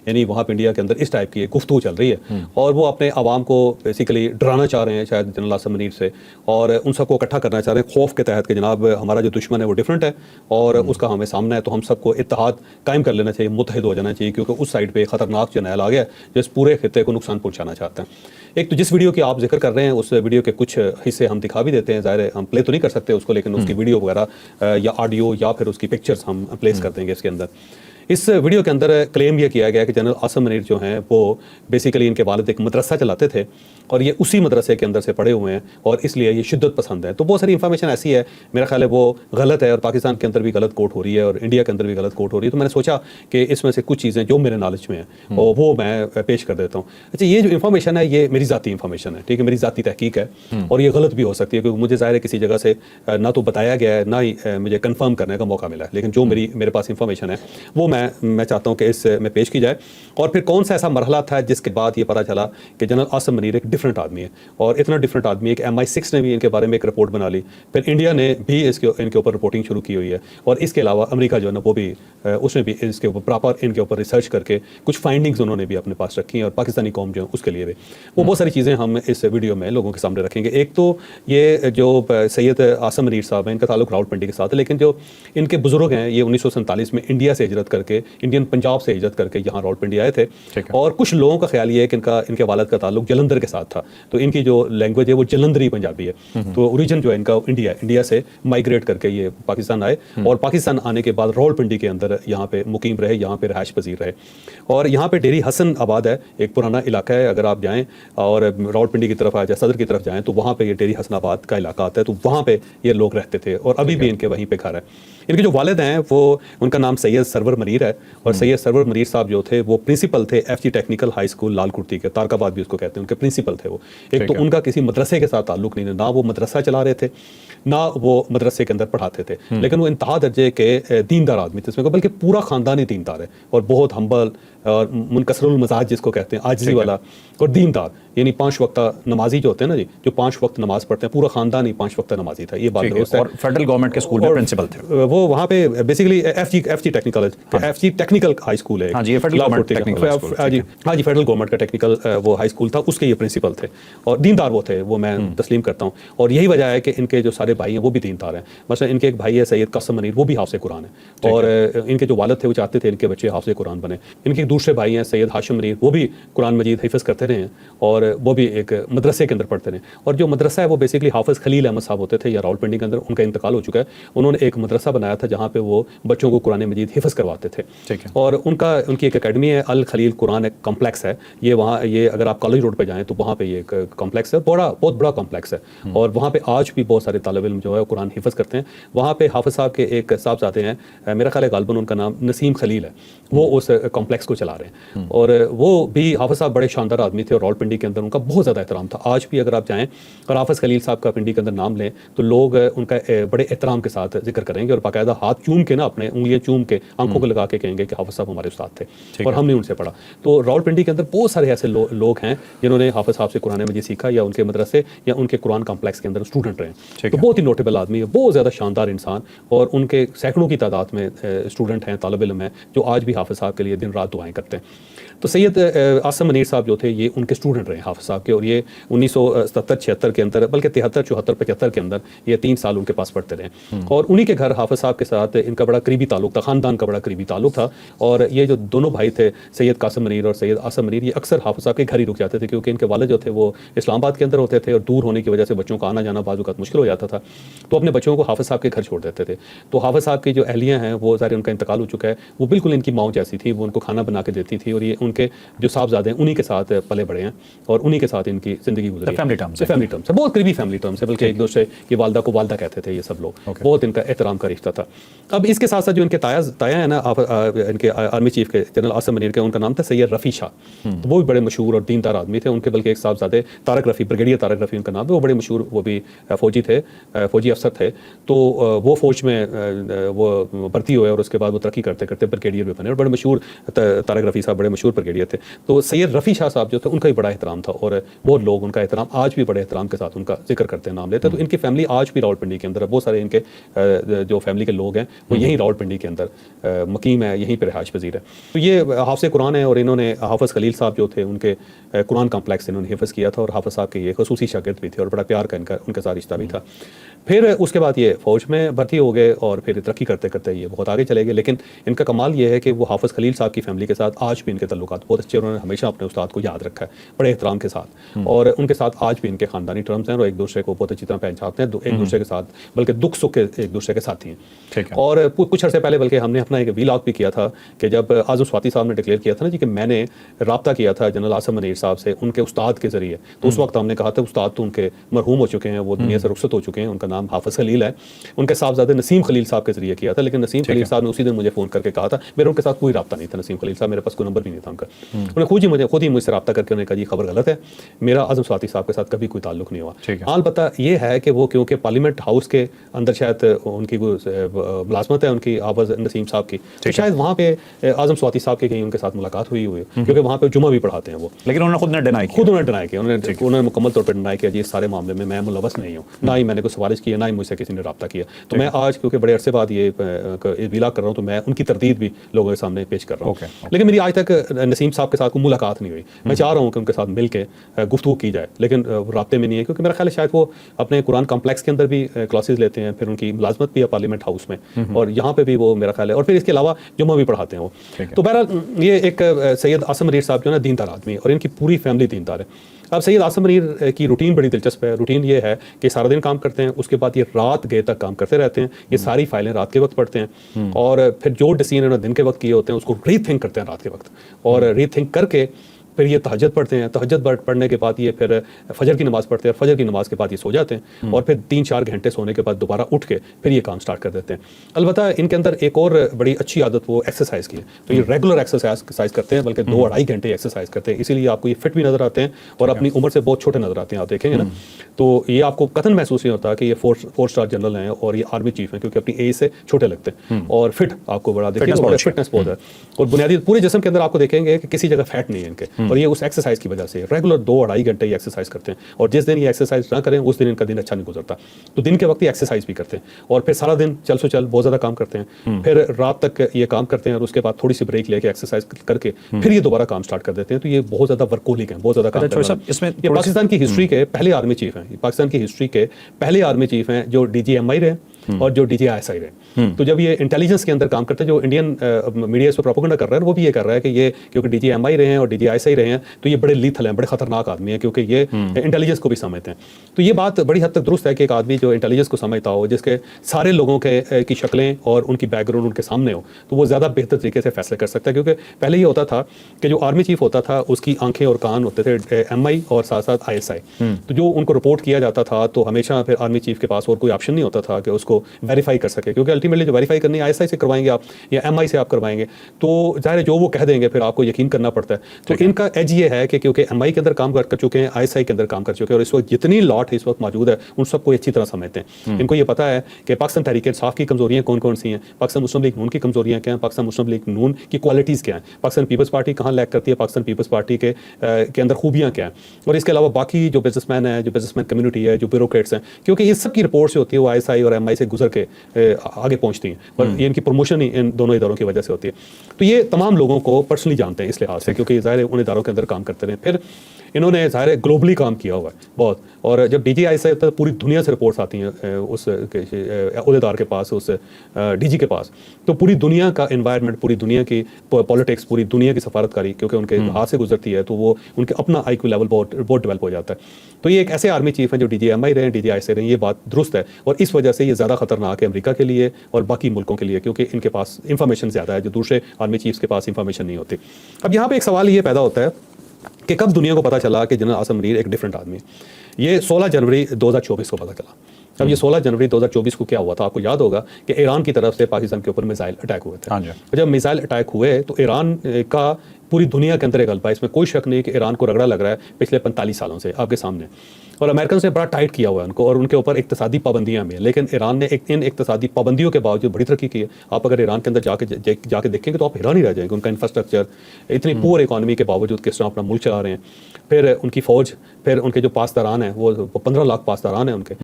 यानी वहाँ पर इंडिया के अंदर इस टाइप की गुफ्तगू चल रही है और वो अपने आवाम को बेसिकली डराना चाह रहे हैं शायद जनरल आसिम मुनीर से, और उन सबको इकट्ठा करना चाह रहे हैं खौफ के तहत कि जनाब हमारा जो दुश्मन है वो डिफरेंट है और उसका हमें सामना है, तो हम सबको इत्तेहाद कायम कर लेना चाहिए, मुत्तहिद हो जाना चाहिए, क्योंकि उस साइड पे खतरनाक जर्नैल आ गया जो इस पूरे खित्ते को नुकसान पहुंचाना चाहते हैं। एक तो जिस वीडियो की आप जिक्र कर रहे हैं उस वीडियो के कुछ हिस्से हम दिखा भी देते हैं, ज़ाहिर है हम प्ले तो नहीं कर सकते उसको, लेकिन उसकी वीडियो वगैरह या ऑडियो या फिर उसकी पिक्चर्स हम प्लेस कर देंगे इसके अंदर। इस वीडियो के अंदर क्लेम यह किया गया कि जनरल आसिम मुनीर जो हैं वो बेसिकली इनके वालिद एक मदरसा चलाते थे और ये उसी मदरसे के अंदर से पढ़े हुए हैं और इसलिए ये शिद्दत पसंद है। तो बहुत सारी इन्फॉर्मेशन ऐसी है, मेरा ख्याल है वो गलत है और पाकिस्तान के अंदर भी गलत कोट हो रही है और इंडिया के अंदर भी गलत कोट हो रही है। तो मैंने सोचा कि इसमें से कुछ चीज़ें जो मेरे नॉलेज में हैं और वो मैं पेश कर देता हूँ। अच्छा, ये जो इन्फॉर्मेशन है ये मेरी ज़ाती इन्फॉर्मेशन है, ठीक है, मेरी ज़ाती तहकीक है और ये गलत भी हो सकती है क्योंकि मुझे ज़ाहिर है किसी जगह से ना तो बताया गया है ना ही मुझे कन्फर्म करने का मौका मिला है, लेकिन जो मेरे पास इन्फॉर्मेशन है वो मैं चाहता हूँ कि इस में पेश की जाए। और फिर कौन सा ऐसा मरहला था जिसके बाद ये पता चला कि जनरल आसिम मुनीर एक डिफरेंट आदमी है और इतना डिफरेंट आदमी है कि MI6 ने भी इनके बारे में एक रिपोर्ट बना ली, फिर इंडिया ने भी इनके ऊपर रिपोर्टिंग शुरू की हुई है और इसके अलावा अमेरिका जो है ना वो भी उसने भी इसके ऊपर प्रॉपर इनके ऊपर रिसर्च करके कुछ फाइंडिंग्स उन्होंने भी अपने पास रखी हैं और पाकिस्तानी कौम जो है उसके लिए भी वो बहुत सारी चीज़ें हम इस वीडियो में लोगों के सामने रखेंगे। एक तो ये जो सैयद आसिम मुनीर साहब हैं इनका ताल्लुक रावलपिंडी के साथ है, लेकिन जो इनके बुजुर्ग हैं ये 1947 में इंडिया से हिजरत करके इंडियन पंजाब से हिजरत करके यहाँ रावलपिंडी आए थे और कुछ लोगों का ख्याल ये है कि इनके वालिद का ताल्लुक जलंधर के साथ था, तो इनकी जो लैंग्वेज है वो जलंधरी पंजाबी है। तो ओरिजिन जो है इनका इंडिया से माइग्रेट करके ये पाकिस्तान आए और पाकिस्तान आने के बाद रावलपिंडी के अंदर यहाँ पे मुकीम रहे, यहाँ पे रहायश पजीर रहे और यहाँ पे डेरी हसन आबाद है, एक पुराना इलाका है। अगर आप जाएँ और रावलपिंडी की तरफ आ जाए, सदर की तरफ जाएँ तो वहाँ पे ये डेरी हसन आबाद का इलाका आता है, तो वहाँ पे ये लोग रहते थे और अभी भी इनके वहीं पे घर है। इनके जो वालिद हैं वो उनका नाम सैयद सरवर मनीर है और सैयद सरवर मनीर साहब जो थे वो प्रिंसिपल थे FG technical high school Lalkurti के, तारकाबाद भी उसको कहते हैं, उनके प्रिंसिपल थे वो। एक तो उनका किसी मदरसे के साथ ताल्लुक नहीं, ना वो मदरसा चला रहे थे ना वो मदरसे के अंदर पढ़ाते थे, लेकिन वो इंतहा दर्जे के दीनदार आदमी थे, बल्कि पूरा ख़ानदान ही दीनदार है और बहुत हम्बल और मुनकसरुल मजाज जिसको कहते हैं, आजिज़ी वाला और दीनदार, यानी 5 वक्त नमाजी जो होते हैं ना जी, जो 5 वक्त नमाज पढ़ते हैं, पूरा ख़ानदान ही 5 वक्त नमाजी था। ये बात दुरुस्त है। और फेडरल गवर्नमेंट के स्कूल में प्रिंसिपल थे वो वहाँ पे basically FG technical high school है। हाँ जी, फेडरल गवर्नमेंट का टेक्निकल वो हाई स्कूल था, उसके ये प्रिंसिपल थे और दीनदार वो थे, वो मैं तस्लीम करता हूँ। और यही वजह है कि इनके जो सारे भाई हैं वो भी दीनदार हैं। मसलन इनके एक भाई है सैयद कासिम मुनीर, वो भी हाफ़िज़ कुरान है और इनके जो वालिद थे वो चाहते थे इनके बच्चे हाफ़िज़ कुरान बने। इनके दूसरे भाई हैं सैयद हाशिम मुनीर, वो भी कुरान मजीद हिफ्ज़ करते रहे हैं और वो भी एक मदरसे के अंदर पढ़ते रहे। और जो मदरसा है वो बेसिकली हाफ़िज़ खलील अहमद साहब होते थे या रावलपिंडी के अंदर, उनका इंतकाल हो चुका है। उन्होंने एक मदरसा बनाया था जहाँ पे वो बच्चों को कुरान मजीद हिफ्ज़ करवाते थे और उनकी एक अकेडमी है, अल खलील कुरान एक कॉम्प्लेक्स है। ये वहाँ ये अगर आप कॉलेज रोड पर जाएँ तो वहाँ पर ये एक कॉम्प्लेक्स है, बहुत बड़ा कॉम्प्लेक्स है और वहाँ पर आज भी बहुत सारे तालिब इल्म जो है कुरान हिफ्ज़ करते हैं। वहाँ पर हाफ़िज़ साहब के एक साहबज़ादे हैं, मेरा ख्याल है गालिबन उनका नाम नसीम खलील है, वो उस कॉम्प्लेक्स को चला रहे हैं और वो भी हाफ़िज़ साहब बड़े शानदार आदमी थे और रावलपिंडी के अंदर उनका बहुत ज़्यादा एहतराम था। आज भी अगर आप जाएँ और हाफ़िज़ खलील साहब का पिंडी के अंदर नाम लें तो लोग उनका बड़े एहतराम के साथ जिक्र करेंगे और बाकायदा हाथ चूम के ना, अपने उंगलियाँ चूम के, आंखों को लगा के कहेंगे कि हाफ़िज़ साहब हमारे उस्ताद थे और हमने उनसे पढ़ा। तो रावलपिंडी के अंदर बहुत सारे ऐसे लोग हैं जिन्होंने हाफ़िज़ साहब से कुरान मजीद सीखा या उनके मदरसे या उनके कुरान कॉम्प्लेक्स के अंदर स्टूडेंट रहे। तो बहुत ही नोटेबल आदमी है, बहुत ज़्यादा शानदार इंसान और उनके सैकड़ों की तादाद में स्टूडेंट हैं, तालिब इल्म हैं जो आज भी हाफ़िज़ साहब के लिए दिन रात दुआएं करते हैं। तो सैयद आसिम मुनीर साहब जो थे ये उनके स्टूडेंट रहे हाफ़िज़ साहब के और ये 1977-76 के अंदर, बल्कि 73-74-75 के अंदर ये 3 साल उनके पास पढ़ते रहे और उन्हीं के घर हाफ़िज़ साहब के साथ इनका बड़ा करीबी ताल्लुक था, ख़ानदान का बड़ा करीबी ताल्लुक था। और ये जो दोनों भाई थे सैयद कासिम मुनीर और सैयद आसिम मुनीर, ये अक्सर हाफ़िज़ साहब के घर ही रुक जाते थे क्योंकि इनके वालिद जो थे वो इस्लामाबाद के अंदर होते थे और दूर होने की वजह से बच्चों का आना जाना बाज़ औक़ात मुश्किल हो जाता था, तो अपने बच्चों को हाफ़िज़ साहब के घर छोड़ देते थे। तो हाफ़िज़ साहब की जो अहलियाँ हैं वो ज़ाहिर उनका इंतकाल हो चुका है, वो बिल्कुल इनकी माँ जैसी थी, वो उनको खाना बना के देती थी और ये उनके जो साहबज़ादे हैं उन्हीं के साथ पले बड़े हैं और उन्हीं के साथ इनकी ज़िंदगी गुजरी। फैमिली टर्म्स है, बहुत करीबी फैमिली टर्म्स है, बल्कि एक दूसरे की वालदा को वालदा कहते थे ये सब लोग, बहुत इनका एहतराम का रिश्ता था। अब इसके साथ साथ जो इनके ताया है ना इनके आर्मी चीफ के जनरल आसिम मुनीर के, उनका नाम था सैयद रफ़ी शाह, तो वो भी बड़े मशहूर और दीनदार आदमी थे। उनके बल्कि एक साहबज़ादे तारक रफ़ी, ब्रिगेडियर तारक रफ़ी उनका नाम है, वो बड़े मशहूर, वो भी फ़ौजी थे, फ़ौजी अफसर थे। तो वो फ़ौज में वो भर्ती हुए और उसके बाद वो तरक्की करते करते ब्रिगेडियर भी बने और बड़े मशहूर तारक रफ़ी साहब बड़े मशहूर ब्रिगेडियर थे। तो सैयद रफ़ी शाह साहब जो थे उनका भी बड़ा एहतराम इंसान था और बहुत लोग उनका एहतराम आज भी बड़े एहतराम के साथ उनका जिक्र करते हैं, नाम लेते हैं। तो इनकी फैमिली आज भी रावलपिंडी के अंदर है, बहुत सारे इनके जो फैमिली के लोग हैं वो यहीं रावलपिंडी के अंदर मकीम है, यहीं पर रिहाइश पजीर है। तो ये हाफ़िज़ कुरान है और इन्होंने हाफ़िज़ खलील साहब जो थे उनके कुरान कॉम्प्लेक्स इन्होंने हिफ्ज़ किया था और हाफ़िज़ साहब के ये खसूसी शागिर्द भी थे और बड़ा प्यार का इनका उनके साथ रिश्ता भी था। फिर उसके बाद ये फ़ौज में भर्ती हो गए और फिर तरक्की करते करते ये बहुत आगे चले गए। लेकिन इनका कमाल ये है कि वो हाफ़िज़ खलील साहब की फैमिली के साथ आज भी इनके तल्लुकात बहुत अच्छे, उन्होंने हमेशा अपने उस्ताद को याद रखा है बड़े एहतराम के साथ और उनके साथ आज भी इनके ख़ानदानी टर्म्स हैं और एक दूसरे को बहुत अच्छी तरह पहचानते हैं, एक दूसरे के साथ बल्कि दुख सुख के एक दूसरे के साथी हैं। ठीक है। और कुछ अर्से पहले बल्कि हमने अपना एक वीलॉग भी किया था कि जब आज़म स्वाति साहब ने डिक्लेयर किया था ना जी कि मैंने रब्ता किया था जनरल आसिम मुनीर साहब से उनके उस्ताद के ज़रिए, तो उस वक्त हमने कहा था उस्ताद तो उनके मरहूम हो चुके हैं, वो दुनिया से रुखसत हो चुके हैं, उनका नाम हाफ़िज़ खलील है। उनके साहबजादे नसीम खलील साहब के जरिए किया था, लेकिन नसीम खलील साहब ने उसी दिन मुझे फ़ोन करके कहा था, मेरा उनके साथ कोई रब्ता नहीं था। नसीम खलील साहब मेरे पास कोई नंबर भी नहीं था उनका। उन्होंने खुद ही मुझसे रब्ता करके उन्होंने कहा जी खबर गलत है, मेरा आज़म स्वाति साहब के साथ कभी कोई ताल्लुक नहीं हुआ। अलबत्ता ये है कि वो क्योंकि पार्लियामेंट हाउस के अंदर शायद उनकी मुलाजमत है उनकी आवाज़ नसीम साहब की, तो शायद वहाँ पे आज़म स्वाति साहब की कहीं उनके साथ मुलाकात हुई हुई क्योंकि वहाँ पे जुमा भी पढ़ाते हैं वो। लेकिन उन्होंने खुद ने डिनाई किया, उन्होंने मुकम्मल तौर पर डिनाई किया जी इस सारे मामले में मैं मुलव्वस नहीं हूँ, ना ही मैंने कोई सिफारिश की है, ना ही मुझसे किसी ने रब्ता किया। तो मैं आज क्योंकि बड़े अरसे बाद ये विलाग कर रहा हूँ तो मैं उनकी तरदीद भी लोगों के सामने पेश कर रहा हूँ। लेकिन मेरी आज तक नसीम साहब के साथ कोई मुलाकात नहीं हुई। मैं चाह रहा हूँ कि उनके साथ मिल के गुफ्तगू की जाए, लेकिन राब्ते में नहीं है क्योंकि मेरा ख्याल है शायद वो अपने कुरान कॉम्प्लेक्स के अंदर भी क्लासेस लेते हैं, फिर उनकी मुलाजमत भी है पार्लियामेंट हाउस में और यहाँ पे भी वो मेरा ख्याल है, और फिर इसके अलावा जुम्मा भी पढ़ाते हैं वो। तो बहरहाल ये एक सैयद आसिम मुनीर साहब जो है ना दीनदार आदमी और इनकी पूरी फैमिली दीनदार है। अब सैयद आसिम मुनीर की रूटीन बड़ी दिलचस्प है। रूटीन ये है कि सारा दिन काम करते हैं, उसके बाद ये रात गए तक काम करते रहते हैं, ये सारी फाइलें रात के वक्त पढ़ते हैं और फिर जो डिसीजन इन्होंने दिन के वक्त किए होते हैं उसको रीथिंक करते हैं रात के वक्त और रीथिंक करके फिर ये तहज्जुद पढ़ते हैं। तहज्जुद पढ़ने के बाद ये फिर फजर की नमाज़ पढ़ते हैं और फजर की नमाज़ के बाद ये सो जाते हैं और फिर 3-4 घंटे सोने के बाद दोबारा उठ के फिर ये काम स्टार्ट कर देते हैं। अलबत्ता इनके अंदर एक और बड़ी अच्छी आदत वो एक्सरसाइज की है, तो ये रेगुलर एक्सरसाइज करते हैं, बल्कि 2-2.5 घंटे एक्सरसाइज करते हैं, इसीलिए आपको ये फिट भी नज़र आते हैं और अपनी उम्र से बहुत छोटे नज़र आते हैं। आप देखेंगे ना तो ये आपको कतन महसूस नहीं होता कि ये 4 स्टार जनरल हैं और ये आर्मी चीफ हैं, क्योंकि अपनी एज से छोटे लगते हैं और फिट आपको बड़ा देखिए फिटनेस बहुत है और बुनियादी पूरे जिस्म के अंदर आपको देखेंगे कि किसी जगह फैट नहीं है इनके, और ये उस एक्सरसाइज की वजह से रेगुलर 2-2.5 घंटे ये एक्सरसाइज करते हैं और जिस दिन ये एक्सरसाइज ना करें उस दिन इनका दिन अच्छा नहीं गुजरता। तो दिन के वक्त ही एक्सरसाइज भी करते हैं और फिर सारा दिन चल बहुत ज़्यादा काम करते हैं, फिर रात तक ये काम करते हैं और उसके बाद थोड़ी सी ब्रेक लेके एक्सरसाइज करके फिर ये दोबारा काम स्टार्ट कर देते हैं। तो ये बहुत ज़्यादा वर्कोलिक हैं, बहुत ज़्यादा काम करते हैं। इसमें ये पाकिस्तान की हिस्ट्री के पहले आर्मी चीफ हैं, पाकिस्तान की हिस्ट्री के पहले आर्मी चीफ हैं जो DGMI रहे और जो DGISI रहे। तो जब ये इंटेलिजेंस के अंदर काम करते हैं, जो इंडियन मीडिया इस पर प्रोपेगेंडा कर रहा है वो भी ये कर रहा है कि ये क्योंकि DGMI रहे हैं और DGISI रहे हैं तो ये बड़े लीथल हैं, बड़े खतरनाक आदमी हैं क्योंकि ये इंटेलिजेंस को भी समझते हैं। तो ये बात बड़ी हद तक दुरुस्त है कि एक आदमी जो इंटेलिजेंस को समझता हो, जिसके सारे लोगों के की शक्लें और उनकी बैकग्राउंड उनके सामने हो, तो वो ज़्यादा बेहतर तरीके से फैसले कर सकता है। क्योंकि पहले ये होता था कि जो आर्मी चीफ होता था उसकी आंखें और कान होते थे MI और साथ साथ ISI, तो जो उनको रिपोर्ट किया जाता था तो हमेशा फिर आर्मी चीफ के पास और कोई ऑप्शन नहीं होता था कि उसको वेरीफाई कर सके, क्योंकि अल्टीमेटली जो वेरीफाई करनी ISI से करवाएंगे आप या MI से आप करवाएंगे तो ज़ाहिर है जो वो कह देंगे फिर आपको यकीन करना पड़ता है। तो इनका एज ये है कि क्योंकि MI के अंदर काम कर चुके हैं, ISI के अंदर काम कर चुके हैं और इस वक्त जितनी लॉट इस वक्त मौजूद है उन सबको अच्छी तरह समझते हैं। इनको ये पता है कि पाकिस्तान तहरीक इंसाफ की कमजोरियाँ कौन कौन सी हैं, पाकिस्तान मुस्लिम लीग नून की कमजोरियाँ क्या हैं, पाकिस्तान मुस्लिम लीग नून की क्वालिटीज़ क्या हैं, पाकिस्तान पीपल्स पार्टी कहाँ लैक करती है, पाकिस्तान पीपल्स पार्टी के अंदर खूबियाँ क्या हैं, और इसके अलावा बाकी जो बिजनेसमैन है, जो बिजनेसमैन कम्युनिटी है, जो ब्यूरोक्रेट्स हैं, क्योंकि इस सब की रिपोर्ट से होती है वो ISI और MI से गुजर के आगे पहुँचती हैं और ये इनकी प्रमोशन ही इन दोनों इदारों की वजह से होती है। तो ये तमाम लोगों को पर्सनली जानते हैं इस लिहाज से, क्योंकि ज़ाहिर उन इदारों के अंदर काम करते रहे। फिर इन्होंने ज़ाहिर ग्लोबली काम किया हुआ है बहुत, और जब DGISI होता है पूरी दुनिया से रिपोर्ट्स आती हैं उस अहदेदार के पास, उस DG के पास, तो पूरी दुनिया का एनवायरनमेंट, पूरी दुनिया की पॉलिटिक्स, पूरी दुनिया की सफारतकारी क्योंकि उनके हाथ से गुजरती है तो वो उनके अपना IQ लेवल बहुत डेवलप हो जाता है। तो ये एक ऐसे आर्मी चीफ हैं जो DGMI रहे हैं, DGISI रहे हैं, ये बात दुरुस्त है और इस वजह से ये ज़्यादा खतरनाक है अमेरिका के लिए और बाकी मुल्कों के लिए, क्योंकि इनके पास इंफॉर्मेशन ज़्यादा है जो दूसरे आर्मी चीफ्स के पास इंफॉर्मेशन नहीं होती। अब यहाँ पर एक सवाल ये पैदा होता है कि कब दुनिया को पता चला कि जनरल आसिम मुनीर एक डिफरेंट आदमी है। ये 16 जनवरी 2024 को पता चला। अब ये 16 जनवरी 2024 को क्या हुआ था, आपको याद होगा कि ईरान की तरफ से पाकिस्तान के ऊपर मिसाइल अटैक हुए थे। जब मिसाइल अटैक हुए तो ईरान का पूरी दुनिया के अंदर एक गलबा, इसमें कोई शक नहीं कि ईरान को रगड़ा लग रहा है पिछले 45 सालों से आपके सामने, और अमेरिकन से बड़ा टाइट किया हुआ है उनको और उनके ऊपर इक्तसादी पाबंदियां भी हैं। लेकिन ईरान ने इन इक्तसादी पाबंदियों के बावजूद बड़ी तरक्की की है। आप अगर ईरान के अंदर जाके देखेंगे तो आप हैरान ही रह जाएंगे, उनका इंफ्रास्ट्रक्चर, इतनी पुअर इकॉनमी के बावजूद किस तरह अपना मुल्क चला रहे हैं। फिर उनकी फ़ौज, फिर उनके जो पासदारान हैं वो 15 लाख पासदारान हैं उनके,